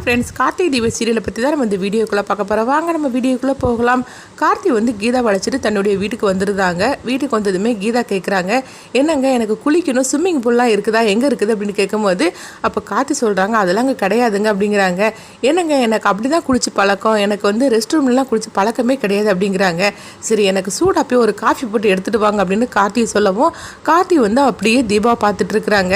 Friends, Karthik தீப சீரியலை பற்றி தான் நம்ம இந்த வீடியோக்குள்ளே பார்க்க போகிறோம். வாங்க நம்ம வீடியோக்குள்ளே போகலாம். கார்த்தி வந்து கீதா வளைச்சிட்டு தன்னுடைய வீட்டுக்கு வந்துருந்தாங்க. வீட்டுக்கு வந்ததுமே கீதா கேட்குறாங்க, என்னங்க எனக்கு குளிக்கணும், ஸ்விம்மிங் பூல்லாம் இருக்குதா, எங்கே இருக்குது அப்படின்னு கேட்கும்போது அப்போ கார்த்தி சொல்கிறாங்க, அதெல்லாம் அங்கே கிடையாதுங்க அப்படிங்கிறாங்க. என்னங்க எனக்கு அப்படி தான் குளிச்சு பழக்கம், எனக்கு வந்து ரெஸ்ட் ரூம்லாம் குளிச்சு பழக்கமே கிடையாது அப்படிங்கிறாங்க. சரி எனக்கு சூடாக போய் ஒரு காஃபி போட்டு எடுத்துகிட்டு வாங்க அப்படின்னு கார்த்தி சொல்லவும் கார்த்தி வந்து அப்படியே தீபா பார்த்துட்டு இருக்கிறாங்க.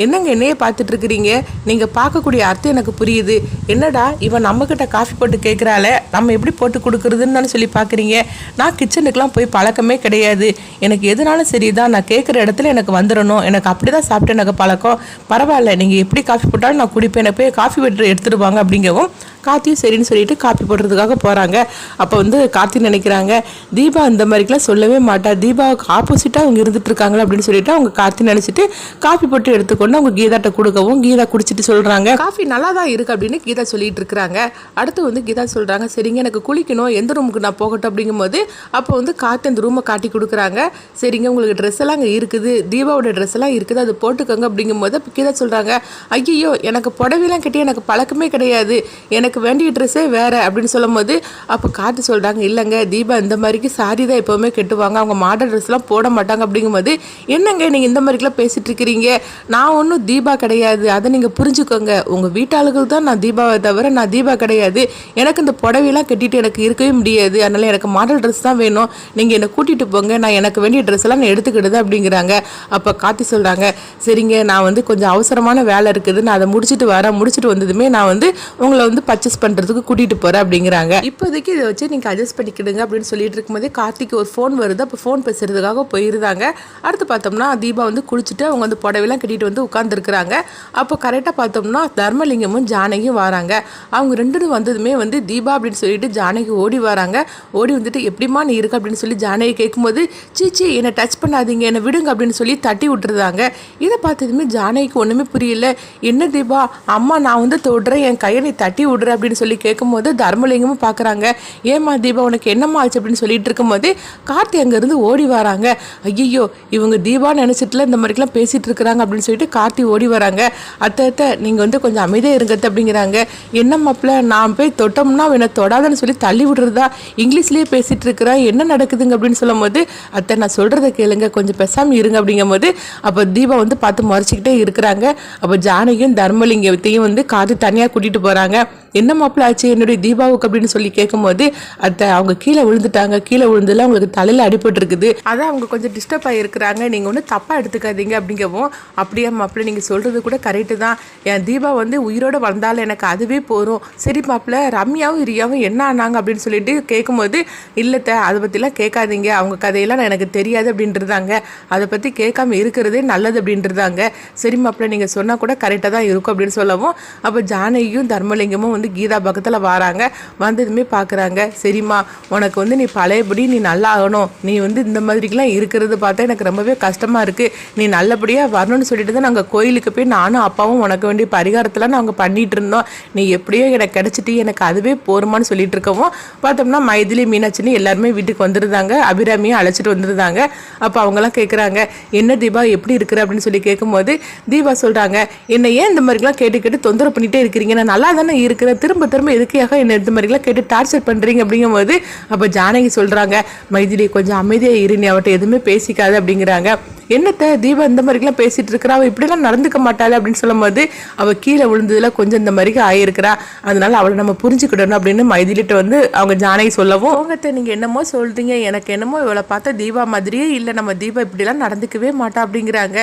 என்னங்க என்னையே பார்த்துட்டு இருக்கிறீங்க, நீங்கள் பார்க்கக்கூடிய அர்த்தம் எனக்கு புரியுது. என்னடா இவன் நம்மக்கிட்ட காஃபி போட்டு கேட்குறாள, நம்ம எப்படி போட்டு கொடுக்குறதுன்னு சொல்லி பார்க்குறீங்க. நான் கிச்சனுக்கெலாம் போய் பழக்கமே கிடையாது. எனக்கு எதுனாலும் சரி தான், நான் கேட்குற இடத்துல எனக்கு வந்துடணும், எனக்கு அப்படி தான் சாப்பிட்டு எனக்கு பழக்கம். பரவாயில்ல, நீங்கள் எப்படி காஃபி போட்டாலும் நான் குடிப்பேன், எனக்கு போய் காஃபி போட்டு எடுத்துகிட்டு வாங்க அப்படிங்கவும் கார்த்தியும் சரின்னு சொல்லிட்டு காப்பி போடுறதுக்காக போகிறாங்க. அப்போ வந்து கார்த்தி நினைக்கிறாங்க, தீபா இந்த மாதிரிக்கெலாம் சொல்லவே மாட்டா, தீபாவுக்கு ஆப்போசிட்டாக அவங்க இருந்துட்டு இருக்காங்களா அப்படின்னு சொல்லிட்டு அவங்க கார்த்தி நினச்சிட்டு காப்பி போட்டு எடுத்துக்கொண்டு அவங்க கீதாட்ட கொடுக்கவும் கீதா குடிச்சிட்டு சொல்கிறாங்க, காஃபி நல்லா தான் இருக்குது அப்படின்னு கீதா சொல்லிட்டு இருக்கிறாங்க. அடுத்து வந்து கீதா சொல்கிறாங்க, சரிங்க எனக்கு குளிக்கணும், எந்த ரூமுக்கு நான் போகட்டும் அப்படிங்கும்போது அப்போ வந்து கார்த்தி அந்த ரூமை காட்டி கொடுக்குறாங்க. சரிங்க உங்களுக்கு ட்ரெஸ் எல்லாம் அங்கே இருக்குது, தீபாவோட ட்ரெஸ் எல்லாம் இருக்குது, அது போட்டுக்கோங்க அப்படிங்கும்போது அப்போ கீதா சொல்கிறாங்க, ஐயோ எனக்கு புடவைலாம் கட்டி எனக்கு பழக்கமே கிடையாது, எனக்கு வேண்டிய ட்ரெஸ்ஸே வேறு அப்படின்னு சொல்லும் போது அப்போ கார்த்தி சொல்கிறாங்க, இல்லைங்க தீபா இந்த மாதிரிக்கு சாரி தான் எப்போவுமே கட்டுவாங்க, அவங்க மாடல் ட்ரெஸ்லாம் போட மாட்டாங்க அப்படிங்கும்போது என்னங்க நீங்கள் இந்த மாதிரிக்கெலாம் பேசிகிட்டு இருக்கிறீங்க, நான் ஒன்றும் தீபா கிடையாது, அதை நீங்கள் புரிஞ்சுக்கோங்க, உங்கள் வீட்டாளுகள் தான் நான் தீபாவை தவிர நான் தீபா கிடையாது, எனக்கு இந்த புடவையெல்லாம் கட்டிட்டு எனக்கு இருக்கவே முடியாது, அதனால் எனக்கு மாடல் ட்ரெஸ் தான் வேணும், நீங்கள் என்னை கூட்டிகிட்டு போங்க, நான் எனக்கு வேண்டிய ட்ரெஸ் எல்லாம் நான் எடுத்துக்கிடுது அப்படிங்கிறாங்க. அப்போ கார்த்தி சொல்கிறாங்க, சரிங்க நான் வந்து கொஞ்சம் அவசரமான வேலை இருக்குது, நான் அதை முடிச்சுட்டு வரேன், முடிச்சுட்டு வந்ததுமே நான் வந்து உங்களை வந்து பர்ச்சேஸ் பண்ணுறதுக்கு கூட்டிகிட்டு போகிறேன் அப்படிங்கிறாங்க. இப்போதைக்கு இதை வச்சு நீங்கள் அட்ஜஸ்ட் பண்ணிக்கிடுங்க அப்படின்னு சொல்லிட்டு இருக்கும்போதே கார்த்திக்கு ஒரு ஃபோன் வருது. அப்போ ஃபோன் பேசுறதுக்காக போயிருந்தாங்க. அடுத்து பார்த்தோம்னா தீபா வந்து குளிச்சுட்டு அவங்க வந்து புடவைலாம் கட்டிட்டு வந்து உட்காந்துருக்குறாங்க. அப்போ கரெக்டாக பார்த்தோம்னா தர்மலிங்கமும் ஜானகியும் வராங்க. அவங்க ரெண்டும் வந்ததுமே வந்து தீபா அப்படின்னு சொல்லிட்டு ஜானகி ஓடி வராங்க. ஓடி வந்துட்டு எப்படிமா நீ இருக்கு அப்படின்னு சொல்லி ஜானகி கேட்கும்போது, சீச்சி என்னை டச் பண்ணாதீங்க, என்னை விடுங்க அப்படின்னு சொல்லி தட்டி விட்டுருந்தாங்க. இதை பார்த்ததுமே ஜானகிக்கு ஒன்றுமே புரியல. என்ன தீபா, அம்மா நான் வந்து தொடுறேன், என் கையை நீ தட்டி விடுற அப்படின்னு சொல்லி கேட்கும்போது தர்மலிங்கமும் பார்க்குறாங்க. ஏமா தீபா உனக்கு என்னம்மா ஆச்சு அப்படின்னு சொல்லிட்டு இருக்கும்போது கார்த்தி அங்கேருந்து ஓடி வராங்க. ஐயோ இவங்க தீபா நினச்சிட்டுல இந்த மாதிரிலாம் பேசிகிட்டு இருக்கிறாங்க அப்படின்னு சொல்லிட்டு கார்த்தி ஓடி வராங்க. அத்தை நீங்கள் வந்து கொஞ்சம் அமைதியாக இருங்க அப்படிங்கிறாங்க. என்ன மாப்பிள்ள, நான் போய் தொட்டோம்னா என்னை தொடாதன்னு சொல்லி தள்ளி விடுறதா, இங்கிலீஷ்லேயே பேசிகிட்டு இருக்கிறேன், என்ன நடக்குதுங்க அப்படின்னு சொல்லும் போது அத்தை நான் சொல்கிறத கேளுங்க, கொஞ்சம் பேசாமல் இருங்க அப்படிங்கும் போது அப்போ தீபா வந்து பார்த்து மறைச்சிக்கிட்டே இருக்கிறாங்க. அப்போ ஜானகியும் தர்மலிங்கத்தையும் வந்து கார்த்தி தனியாக கூட்டிகிட்டு போகிறாங்க. என்ன மாப்பிள்ள ஆச்சு என்னுடைய தீபாவுக்கு அப்படின்னு சொல்லி கேட்கும்போது அத்தை அவங்க கீழே விழுந்துட்டாங்க, கீழே விழுந்துல அவங்களுக்கு தலையில் அடிபட்டு இருக்குது, அதான் அவங்க கொஞ்சம் டிஸ்டர்ப் ஆகிருக்கிறாங்க, நீங்கள் ஒன்றும் தப்பாக எடுத்துக்காதீங்க அப்படிங்கவும், அப்படியே மாப்பிள்ள நீங்கள் சொல்கிறது கூட கரெக்டு தான், என் தீபா வந்து உயிரோடு வந்தாலும் எனக்கு அதுவே போகிறோம். சரி மாப்பிள்ள ரம்யாவும் ரியாவும் என்ன ஆனாங்க அப்படின்னு சொல்லிட்டு கேட்கும்போது இல்லத்தை அதை பற்றிலாம் கேட்காதீங்க, அவங்க கதையெல்லாம் எனக்கு தெரியாது அப்படின்றதாங்க, அதை பற்றி கேட்காம இருக்கிறதே நல்லது அப்படின்றதாங்க. சரி மாப்பிள்ள நீங்கள் சொன்னால் கூட கரெக்டாக தான் இருக்கும் அப்படின்னு சொல்லவும் அப்போ ஜானகியும் தர்மலிங்கமும் வந்து கீதா பக்கத்தில் வராங்க. வந்ததுமே பார்க்குறாங்க, சரிம்மா உனக்கு வந்து நீ பழையபடி நீ நல்லா ஆகணும், நீ வந்து இந்த மாதிரிக்கெலாம் இருக்கிறது பார்த்தா எனக்கு ரொம்பவே கஷ்டமாக இருக்குது, நீ நல்லபடியாக வரணும்னு சொல்லிட்டு தான் நாங்கள் கோயிலுக்கு போய் நானும் அப்பாவும் உனக்கு வேண்டிய பரிகாரத்தெல்லாம் நாங்கள் பண்ணிகிட்டு இருந்தோம், நீ எப்படியோ எனக்கு கிடச்சிட்டு எனக்கு அதுவே போருமான்னு சொல்லிட்டு இருக்கவும் பார்த்தோம்னா மைதிலி மீனாட்சின்னு எல்லாருமே வீட்டுக்கு வந்துருந்தாங்க. அபிராமியை அழைச்சிட்டு வந்துருந்தாங்க. அப்போ அவங்களாம் கேட்குறாங்க, என்ன தீபா எப்படி இருக்கிற அப்படின்னு சொல்லி கேட்கும்போது தீபா சொல்கிறாங்க, என்னை ஏன் இந்த மாதிரிலாம் கேட்டு கேட்டு தொந்தரவு பண்ணிகிட்டே இருக்கிறீங்க, நான் நல்லா தானே இருக்கிறேன், திரும்ப திரும்ப எதுக்காக என்ன இந்த மாதிரிலாம் கேட்டு டார்ச்சர் பண்ணுறீங்க அப்படிங்கும்போது அப்போ ஜானகி சொல்கிறாங்க, மைதிலி கொஞ்சம் அமைதியாக இரு, நீ அவட்ட எதுவுமே பேசிக்காது அப்படிங்கிறாங்க. என்னத்தை தீபா இந்த மாதிரிலாம் பேசிகிட்டு இருக்கிறா, அவள் இப்படிலாம் நடந்துக்க மாட்டாள் அப்படின்னு சொல்லும் போது அவள் கீழே விழுந்ததில் கொஞ்சம் இந்த மாதிரிக்கு ஆகியிருக்கிறா, அதனால அவளை நம்ம புரிஞ்சுக்கிடணும் அப்படின்னு மைதிலிட்ட வந்து அவங்க ஜானகி சொல்லவும், அவங்ககிட்ட நீங்கள் என்னமோ சொல்கிறீங்க, எனக்கு என்னமோ இவளை பார்த்தா தீபா மாதிரியே இல்லை, நம்ம தீபா இப்படிலாம் நடந்துக்கவே மாட்டா அப்படிங்கிறாங்க.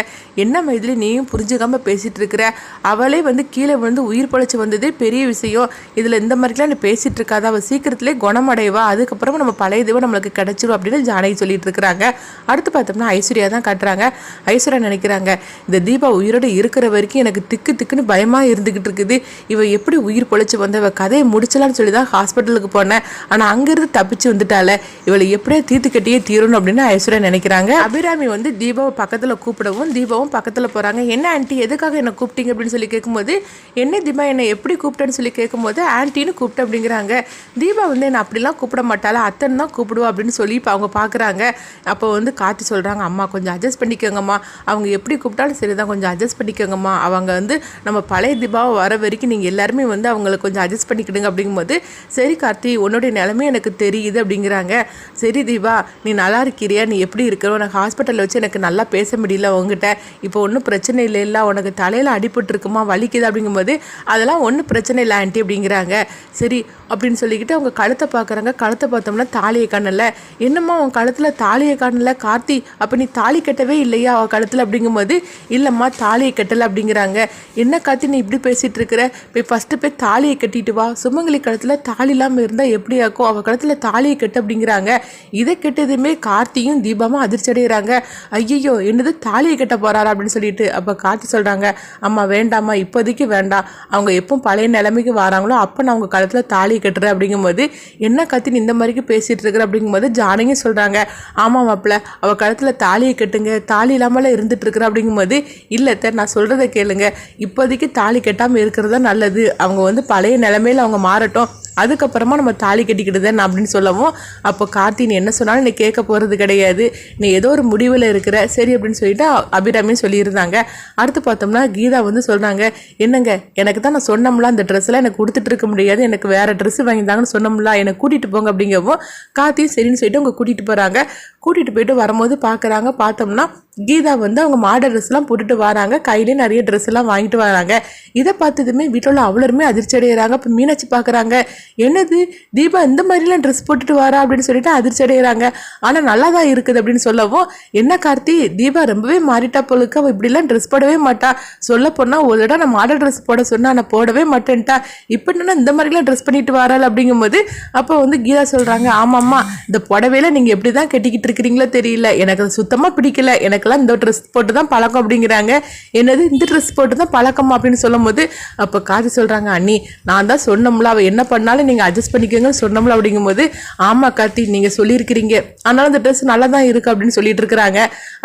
என்ன மைதிலி நீயும் புரிஞ்சுக்காமல் பேசிகிட்டு இருக்கிற, அவளே வந்து கீழே விழுந்து உயிர் பழிச்சு வந்ததே பெரிய விஷயம், இதில் இந்த மாதிரிலாம் நீ பேசிகிட்டு இருக்காது, அவள் சீக்கிரத்திலே குணமடைவா, அதுக்கப்புறம் நம்ம பழைய தீபம் நம்மளுக்கு கிடைச்சிடும் அப்படின்னு ஜானகி சொல்லிட்டு இருக்கிறாங்க. அடுத்து பார்த்தோம்னா ஐஸ்வர்யா தான் காட்டுறாங்க. ஐஸ்வர்யா நினைக்கிறாங்க, இந்த தீபா உயிரோடு இருக்கிற வரைக்கும் எனக்கு திக்கு திக்குன்னு பயமாக இருந்துகிட்டு இருக்குது, இவ எப்படி உயிர் பொழைச்சு வந்த, இவ கதையை முடிச்சலான்னு சொல்லி தான் ஹாஸ்பிட்டலுக்கு போனேன், ஆனால் அங்கேருந்து தப்பிச்சு வந்துட்டால, இவளை எப்படியே தீர்த்து கட்டியே தீரணும் அப்படின்னு ஐஸ்வர்யா நினைக்கிறாங்க. அபிராமி வந்து தீபாவை பக்கத்தில் கூப்பிடவும் தீபாவும் பக்கத்தில் போகிறாங்க. என்ன ஆண்டி எதுக்காக என்னை கூப்பிட்டீங்க அப்படின்னு சொல்லி கேட்கும்போது, என்ன தீபா என்னை எப்படி கூப்பிட்டேன்னு சொல்லி கேட்கும்போது ஆன்ட்டின்னு கூப்பிட்டு அப்படிங்கிறாங்க. தீபா வந்து என்னை அப்படிலாம் கூப்பிட மாட்டாளா, அத்தனை தான் கூப்பிடுவா அப்படின்னு சொல்லி இப்போ அவங்க பார்க்குறாங்க. அப்போ வந்து கார்த்தி சொல்கிறாங்க, அம்மா கொஞ்சம் அட்ஜஸ்ட் பண்ணிக்கோங்கம்மா, அவங்க எப்படி கூப்பிட்டாலும் சரி தான், கொஞ்சம் அட்ஜஸ்ட் பண்ணிக்கோங்கம்மா, அவங்க வந்து நம்ம பழைய தீபாவை வர வரைக்கும் நீங்கள் எல்லாருமே வந்து அவங்களை கொஞ்சம் அட்ஜஸ்ட் பண்ணிக்கிடுங்க அப்படிங்கும்போது, சரி கார்த்தி உன்னுடைய நிலைமை எனக்கு தெரியுது அப்படிங்கிறாங்க. சரி தீபா நீ நல்லா இருக்கிறியா, நீ எப்படி இருக்கிறோம், எனக்கு ஹாஸ்பிட்டலில் வச்சு எனக்கு நல்லா பேச முடியல உங்ககிட்ட, இப்போ ஒன்றும் பிரச்சனை இல்லை, உனக்கு தலையில் அடிபட்டுருக்குமா, வலிக்குது அப்படிங்கும்போது, அதெல்லாம் ஒன்றும் பிரச்சனை இல்லை ஆண்டி அப்படிங்கிறாங்க. சரி அப்படின்னு சொல்லிக்கிட்டு அவங்க கழுத்தை பார்க்குறாங்க. கழுத்தை பார்த்தோம்னா தாலியை காணல. என்னம்மா உன் கழுத்தில் தாலியை காணல கார்த்தி, அப்போ நீ தாலி கட்டவே இல்லையா அவள் கழுத்தில் அப்படிங்கும்போது, இல்லைம்மா தாலியை கட்டலை அப்படிங்கிறாங்க. என்ன கார்த்தி நீ இப்படி பேசிகிட்டு இருக்கிற, போய் ஃபஸ்ட்டு போய் தாலியை கட்டிட்டு வா, சுமங்கலி கழுத்தில் தாலி இல்லாமல் இருந்தால் எப்படி ஆக்கும், அவள் கழுத்தில் தாலியை கட்டு அப்படிங்கிறாங்க. இதை கெட்டதுமே கார்த்தியும் தீபாவும் அதிர்ச்சி அடைகிறாங்க. ஐயோ என்னது தாலியை கட்ட போகிறாரா அப்படின்னு சொல்லிட்டு. அப்போ கார்த்தி சொல்கிறாங்க, அம்மா வேண்டாம்மா இப்போதைக்கு வேண்டாம், அவங்க எப்போ பழைய நிலைமைக்கு வராங்களோ அப்போ நான் அவங்க கழுத்தில் தாலி கட்டுறேன் அப்படிங்கும்போது, என்ன கத்தின்னு இந்த மாதிரிக்கு பேசிகிட்டு இருக்கிற அப்படிங்கும்போது ஜானகி சொல்கிறாங்க, ஆமாம் மாப்பிள்ள அவள் கழுத்தில் தாலியை கட்டுங்க, தாலி இல்லாமல் இருந்துட்டு இருக்கிற அப்படிங்கும்போது, இல்லை நான் சொல்கிறத கேளுங்க, இப்போதைக்கு தாலி கட்டாமல் இருக்கிறது தான் நல்லது, அவங்க வந்து பழைய நிலைமையில் அவங்க மாறட்டும், அதுக்கப்புறமா நம்ம தாலி கட்டிக்கிட்டுதான் அப்படின்னு சொல்லவும், அப்போ கார்த்தி நீ என்ன சொன்னாலும் நீ கேட்க போகிறது கிடையாது, நீ ஏதோ ஒரு முடிவில் இருக்கிற, சரி அப்படின்னு சொல்லிட்டு அபிராமியும் சொல்லியிருந்தாங்க. அடுத்து பார்த்தோம்னா கீதா வந்து சொல்கிறாங்க, என்னங்க எனக்கு தான் நான் சொன்னோம்ல அந்த ட்ரெஸ்லாம் எனக்கு கொடுத்துட்டு இருக்க முடியாது, எனக்கு வேறு ட்ரெஸ்ஸு வாங்கியிருந்தாங்கன்னு சொன்னோம்ல, என்னை கூட்டிகிட்டு போங்க அப்படிங்கவும் கார்த்தியும் சரின்னு சொல்லிட்டு அவங்க கூட்டிகிட்டு போகிறாங்க. கூட்டிகிட்டு போயிட்டு வரும்போது பார்க்குறாங்க, பார்த்தோம்னா கீதா வந்து அவங்க மாடல் ட்ரெஸ்லாம் போட்டுட்டு வராங்க, கையிலேயே நிறைய ட்ரெஸ் எல்லாம் வாங்கிட்டு வராங்க. இதை பார்த்ததுமே வீட்டில் உள்ள அவ்வளோருமே அதிர்ச்சி அடைகிறாங்க. இப்போ மீனாட்சி பார்க்குறாங்க, என்னது தீபா இந்த மாதிரிலாம் ட்ரெஸ் போட்டுட்டு வரா அப்படின்னு சொல்லிட்டு அதிர்ச்சி அடைகிறாங்க. ஆனால் நல்லா தான் இருக்குது அப்படின்னு சொல்லவும், என்ன கார்த்தி தீபா ரொம்பவே மாறிட்டா போலுக்கு, அவள் இப்படிலாம் ட்ரெஸ் போடவே மாட்டா, சொல்ல போனால் ஒரு இடம் நான் மாடல் ட்ரெஸ் போட சொன்னா நான் போடவே மாட்டேன்ட்டா, இப்போ என்னன்னா இந்த மாதிரிலாம் ட்ரெஸ் பண்ணிட்டு வராள் அப்படிங்கும்போது, அப்போ வந்து கீதா சொல்கிறாங்க, ஆமாம்மா இந்த புடவையில நீங்கள் எப்படி தான் கட்டிக்கிட்டு இருக்கிறீங்களோ தெரியல, எனக்கு அது சுத்தமாக பிடிக்கல, எனக்கெல்லாம் இந்த ட்ரெஸ் போட்டு தான் பழக்கம் அப்படிங்கிறாங்க. என்னது இந்த ட்ரெஸ் போட்டு தான் பழக்கமா அப்படின்னு சொல்லும் போது, அப்போ காது சொல்கிறாங்க, அண்ணி நான் தான் சொன்னோம்ல அவள் என்ன பண்ணாலும் நீங்கள் அட்ஜஸ்ட் பண்ணிக்கோங்கன்னு சொன்னோம்ல அப்படிங்கும்போது, ஆமாம் கார்த்தி நீங்கள் சொல்லியிருக்கிறீங்க, ஆனாலும் அந்த ட்ரெஸ் நல்லா தான் இருக்குது அப்படின்னு சொல்லிட்டு இருக்கிறாங்க.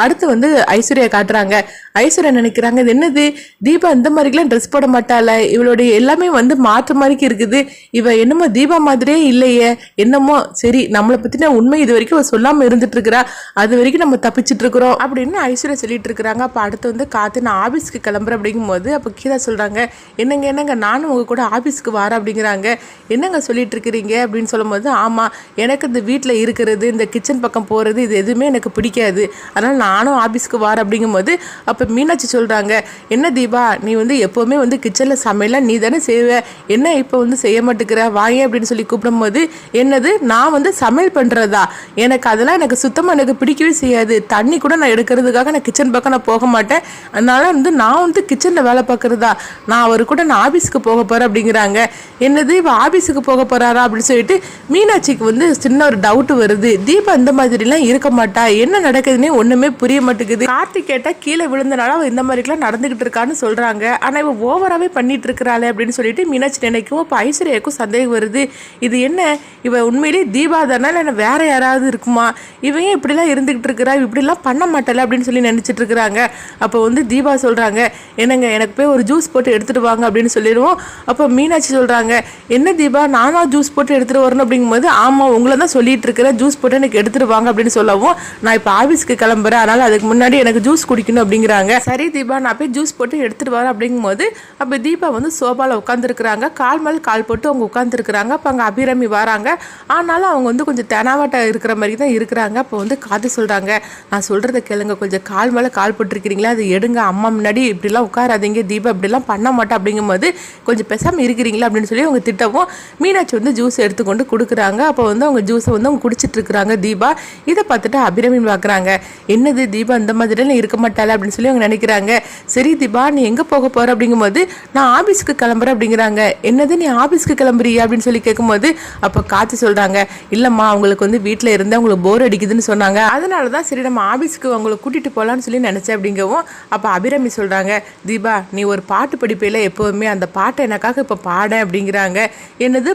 அடுத்து வந்து ஐஸ்வர்யா காட்டுறாங்க. ஐஸ்வர்யா நினைக்கிறாங்க, இது என்னது தீபா இந்த மாதிரிலாம் ட்ரெஸ் போட மாட்டாள, இவளுடைய எல்லாமே வந்து மாற்ற மாதிரிக்கு இருக்குது, இவ என்னமோ தீபா மாதிரியே இல்லையே, என்னமோ சரி நம்மளை பற்றின உண்மை இது வரைக்கும் சொல்லாமல் இருந்துட்டு இருக்கிறா, அது வரைக்கும் நம்ம தப்பிச்சுட்டு இருக்கிறோம் அப்படின்னு ஐஸ்வர்யா சொல்லிட்டு இருக்கிறாங்க. அப்போ அடுத்து வந்து காத்து நான் ஆஃபீஸ்க்கு கிளம்புறேன் அப்படிங்கும்போது, அப்போ கீதா சொல்கிறாங்க, என்னங்க நானும் உங்கள் கூட ஆஃபீஸ்க்கு வரேன் அப்படிங்கிறாங்க. என்னங்க சொல்லிட்டு இருக்கிறீங்க அப்படின்னு சொல்லும்போது, ஆமாம் எனக்கு இந்த வீட்டில் இருக்கிறது, இந்த கிச்சன் பக்கம் போகிறது, இது எதுவுமே எனக்கு பிடிக்காது, அதனால் நானும் ஆஃபீஸ்க்கு வரேன் அப்படிங்கும்போது, அப்போ மீனாட்சி சொல்கிறாங்க, என்ன தீபா நீ வந்து எப்போவுமே வந்து கிச்சனில் சமையலாம் நீ தானே செய்வ, என்ன இப்போ வந்து செய்ய மாட்டேங்கிற வாங்க அப்படின்னு சொல்லி கூப்பிடும்போது, என்னது நான் வந்து சமையல் பண்ணுறதா, எனக்கு அதெல்லாம் எனக்கு சுத்தமாக எனக்கு பிடிக்கவே செய்யாது, தண்ணி கூட நான் எடுக்கிறதுக்காக நான் கிச்சன் பக்கம் நான் போக மாட்டேன், அதனால வந்து நான் வந்து கிச்சனில் வேலை பார்க்குறதா, நான் அவர் கூட நான் ஆஃபீஸுக்கு போக போகிறேன் அப்படிங்கிறாங்க. என்னது இப்போ ஆஃபீஸுக்கு போக போகிறாரா அப்படின்னு சொல்லிட்டு மீனாட்சிக்கு வந்து சின்ன ஒரு டவுட் வருது, தீபா இந்த மாதிரிலாம் இருக்க மாட்டா, என்ன நடக்குதுன்னே ஒன்றுமே புரிய மாட்டேங்குது, கார்த்திக் கேட்டால் கீழே விழுந்தனால அவள் இந்த மாதிரிலாம் நடந்துக்கிட்டு இருக்கான்னு சொல்கிறாங்க, ஆனால் இவள் ஓவராகவே பண்ணிட்டு இருக்கிறாளே அப்படின்னு சொல்லிட்டு மீனாட்சி நினைக்கும். இப்போ ஐஸ்வர்யாவுக்கும் சந்தேகம் வருது, இது என்ன இவ உண்மையிலேயே தீபா தானே இல்லை வேற யாராவது இருக்குமா, இவன் இப்படிலாம் இருந்துக்கிட்டு இருக்கிறா, இப்படிலாம் பண்ண மாட்டல அப்படின்னு சொல்லி நினச்சிட்டு இருக்கிறாங்க. அப்போ வந்து தீபா சொல்கிறாங்க, என்னங்க எனக்கு போய் ஒரு ஜூஸ் போட்டு எடுத்துகிட்டு வாங்க அப்படின்னு சொல்லிடுவோம். அப்போ மீனாட்சி சொல்கிறாங்க, என்ன தீபா நானா ஜூஸ் போட்டு எடுத்துகிட்டு வரணும் அப்படிங்கும்போது, ஆமாம் உங்களை தான் சொல்லிட்டு இருக்கிறேன், ஜூஸ் போட்டு எனக்கு எடுத்துகிட்டு வாங்க அப்படின்னு சொல்லவும், நான் இப்போ ஆஃபீஸ்க்கு கிளம்புறேன், அதனால் அதுக்கு முன்னாடி எனக்கு ஜூஸ் குடிக்கணும் அப்படிங்கிறாங்க. சரி தீபா நான் போய் ஜூஸ் போட்டு எடுத்துகிட்டு வரேன் அப்படிங்கும்போது, அப்போ தீபா வந்து சோபாவில் உட்காந்துருக்குறாங்க, கால் மேல் கால் போட்டு அவங்க உட்காந்துருக்குறாங்க. அப்போ அங்கே அபிராமி வராங்க, ஆனாலும் அவங்க வந்து கொஞ்சம் தெனாவட்ட இருக்கிற மாதிரி தான் இருக்கிறாங்க. அப்போ வந்து காது சொல்கிறாங்க, நான் சொல்கிறத கேளுங்க, கொஞ்சம் கால் மேலே கால் போட்டிருக்கிறீங்களா, அது எடுங்க, அம்மா முன்னாடி இப்படிலாம் உட்காராதீங்க, தீபா இப்படிலாம் பண்ண மாட்டா அப்படிங்கும்போது கொஞ்சம் பேசாமல் இருக்கிறீங்களா அப்படின்னு சொல்லி அவங்க திட்டவும், மீனாட்சி வந்து ஜூஸ் எடுத்துக்கொண்டு கொடுக்குறாங்க. அப்போ வந்து அவங்க ஜூஸை வந்து அவங்க குடிச்சிட்டு இருக்கிறாங்க தீபா. இதை பார்த்துட்டு அபிராமி பார்க்குறாங்க, என்னது தீபா இந்த மாதிரிலாம் இருக்க மாட்டாள அப்படின்னு சொல்லி அவங்க நினைக்கிறாங்க. சரி தீபா நீ எங்கே போக போகிற அப்படிங்கும்போது, நான் ஆஃபீஸ்க்கு கிளம்புறேன் அப்படிங்கிறாங்க. என்னது நீ ஆஃபீஸ்க்கு கிளம்புறியா அப்படின்னு சொல்லி கேட்கும்போது, அப்போ காத்து சொல்கிறாங்க, இல்லைம்மா அவங்களுக்கு வந்து வீட்டில் இருந்து அவங்களுக்கு போர் அடிக்குதுன்னு சொன்னாங்க, அதனால தான் சரி நம்ம ஆஃபீஸ்க்கு அவங்களை கூட்டிகிட்டு போகலான்னு சொல்லி நினச்சேன் அப்படிங்கவும், அப்போ அபிராமி சொல்கிறாங்க, தீபா நீ ஒரு பாட்டு படிப்பையில் எப்போவுமே அந்த பாட்டை எனக்காக இப்போ பாட அப்படிங்கிறாங்க. என்னது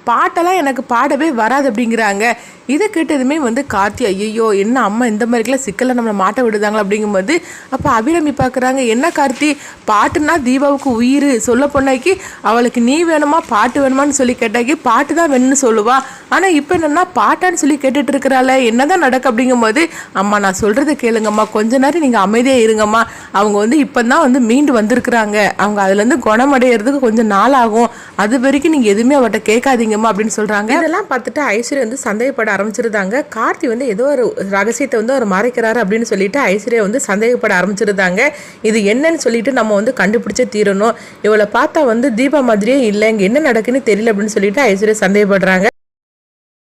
பாட்டெல்லாம் எனக்கு பாடவே வராது அப்படிங்கிறாங்க. இதை கேட்டதுமே வந்து கார்த்தி ஐயோ என்ன அம்மா இந்த மாதிரிக்கெல்லாம் சிக்கலை நம்மளை மாட்ட விடுதாங்களா அப்படிங்கும்போது, அப்போ அபிராமி பார்க்குறாங்க, என்ன கார்த்தி பாட்டுனா தீபாவுக்கு உயிர், சொல்ல பொண்ணாக்கி அவளுக்கு நீ வேணுமா பாட்டு வேணுமான்னு சொல்லி கேட்டாக்கி பாட்டு தான் வேணும்னு சொல்லுவா, ஆனால் இப்போ என்னென்னா பாட்டான்னு சொல்லி கேட்டுட்டு இருக்கிறாள், என்னதான் நடக்கு அப்படிங்கும்போது, அம்மா நான் சொல்கிறது சொல்கிறத கேளுங்கம்மா, கொஞ்ச நேரம் நீங்கள் அமைதியாக இருங்கம்மா, அவங்க வந்து இப்போ தான் வந்து மீண்டு வந்திருக்கிறாங்க, அவங்க அதுலேருந்து குணமடைகிறதுக்கு கொஞ்சம் நாள் ஆகும், அது வரைக்கும் நீங்கள் எதுவுமே அவட்ட கேட்காதீங்கம்மா அப்படின்னு சொல்கிறாங்க. இதெல்லாம் பார்த்துட்டு ஐஸ்வர்யா வந்து சந்தேகப்பட ஆரம்பிச்சிருந்தாங்க. கார்த்தி வந்து ஏதோ ஒரு ரகசியத்தை வந்து அவர் மறைக்கிறாரு அப்படின்னு சொல்லிட்டு ஐஸ்வர்யா வந்து சந்தேகப்பட ஆரம்பிச்சிருந்தாங்க. இது என்னன்னு சொல்லிட்டு நம்ம வந்து கண்டுபிடிச்சே தீரணும், இவளை பார்த்தா வந்து தீபா மாதிரியே இல்லை, இங்கே என்ன நடக்குன்னு தெரியல அப்படின்னு சொல்லிட்டு ஐஸ்வர்யா சந்தேகப்படுறாங்க.